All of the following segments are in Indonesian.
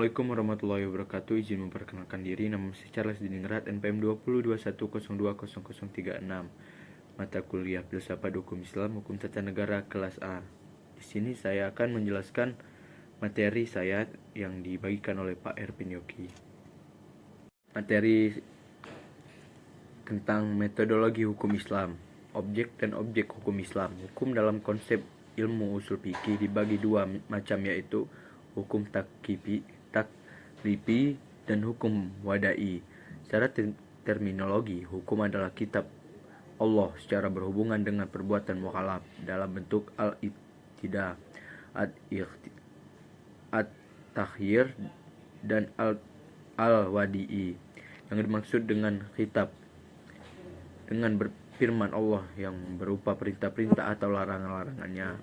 Assalamualaikum warahmatullahi wabarakatuh. Izin memperkenalkan diri, nama saya Charles Diningrat, NPM 2021021036. Mata kuliah Filsafat Hukum Islam, Hukum Tata Negara kelas A. Di sini saya akan menjelaskan materi saya yang dibagikan oleh Pak Ervin Yogi. Materi tentang metodologi hukum Islam, objek dan objek hukum Islam. Hukum dalam konsep ilmu usul fikih dibagi dua macam, yaitu hukum taklifi dan hukum wadai. Secara terminologi, hukum adalah kitab Allah secara berhubungan dengan perbuatan mukallaf dalam bentuk al-ibtida, at-takhir, dan al-wadi'i. Yang dimaksud dengan kitab dengan berfirman Allah yang berupa perintah-perintah atau larangan-larangannya.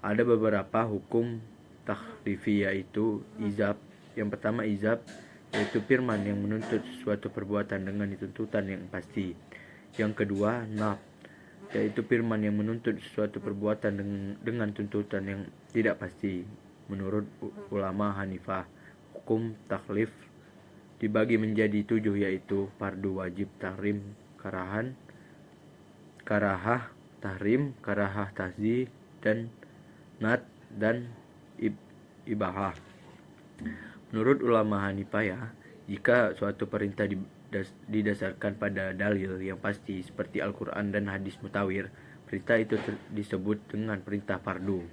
Ada beberapa hukum takhlifi, yaitu izab. Yang pertama izab, yaitu firman yang menuntut suatu perbuatan dengan tuntutan yang pasti. Yang kedua naf, yaitu firman yang menuntut suatu perbuatan dengan tuntutan yang tidak pasti. Menurut ulama Hanifah, hukum takhlif dibagi menjadi 7, yaitu fardu, wajib, tahrim, karahah, tahrim, karahah, tahzi, dan nat, dan ibahah. Menurut ulama Hanifah, jika suatu perintah didasarkan pada dalil yang pasti seperti Al-Quran dan hadis mutawir, perintah itu disebut dengan perintah fardu.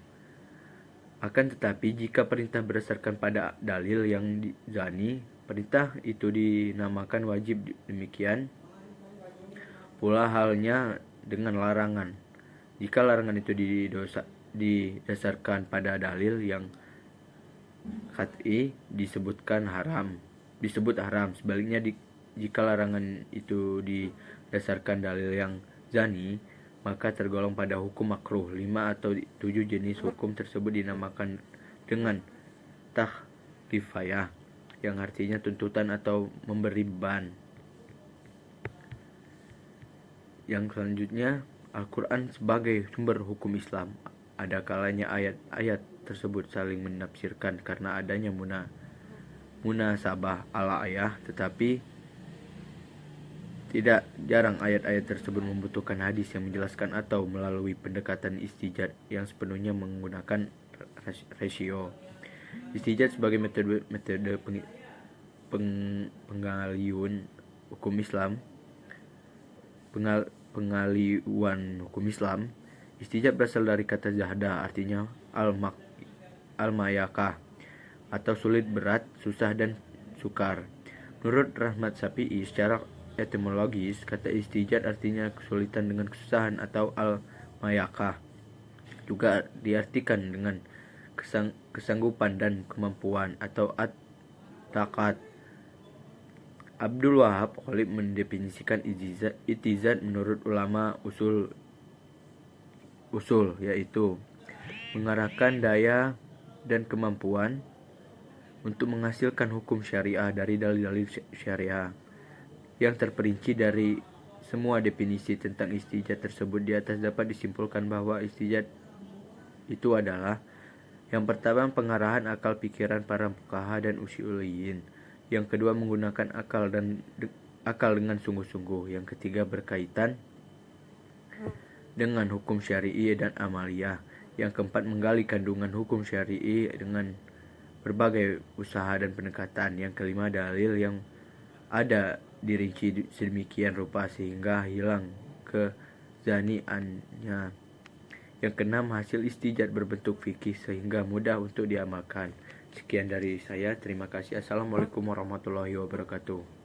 Akan tetapi jika perintah berdasarkan pada dalil yang zani, perintah itu dinamakan wajib. Demikian pula halnya dengan larangan. Jika larangan itu didasarkan pada dalil yang qat'i, disebut haram. Sebaliknya, jika larangan itu didasarkan dalil yang zani, maka tergolong pada hukum makruh. 5 atau 7 jenis hukum tersebut dinamakan dengan takhlifiyah, yang artinya tuntutan atau memberi beban. Yang selanjutnya, Al-Quran sebagai sumber hukum Islam. Ada kalanya ayat-ayat tersebut saling menafsirkan karena adanya munasabah ala ayah, tetapi tidak jarang ayat-ayat tersebut membutuhkan hadis yang menjelaskan atau melalui pendekatan istijad yang sepenuhnya menggunakan rasio. Istijad sebagai metode penggalian hukum Islam. Pengaliuan hukum Islam. Istijad berasal dari kata zahda, artinya al-mayakah, atau sulit, berat, susah, dan sukar. Menurut Rahmat Syafi'i, secara etimologis, kata istijad artinya kesulitan dengan kesusahan, atau al-mayakah juga diartikan dengan kesanggupan dan kemampuan, atau at-taqat. Abdul Wahab Khalid mendefinisikan itizad menurut ulama usul, yaitu mengarahkan daya dan kemampuan untuk menghasilkan hukum syariah dari dalil-dalil syariah. Yang terperinci dari semua definisi tentang istijad tersebut di atas, dapat disimpulkan bahwa istijad itu adalah: yang pertama, pengarahan akal pikiran para fuqaha dan usuliyin. Yang kedua, menggunakan akal dengan sungguh-sungguh. Yang ketiga, berkaitan dengan hukum syar'i dan amaliyah. Yang keempat, menggali kandungan hukum syar'i dengan berbagai usaha dan pendekatan. Yang kelima, dalil yang ada dirinci sedemikian rupa sehingga hilang kezaniannya. Yang keenam, hasil istijad berbentuk fikih sehingga mudah untuk diamalkan. Sekian dari saya, terima kasih. Assalamualaikum warahmatullahi wabarakatuh.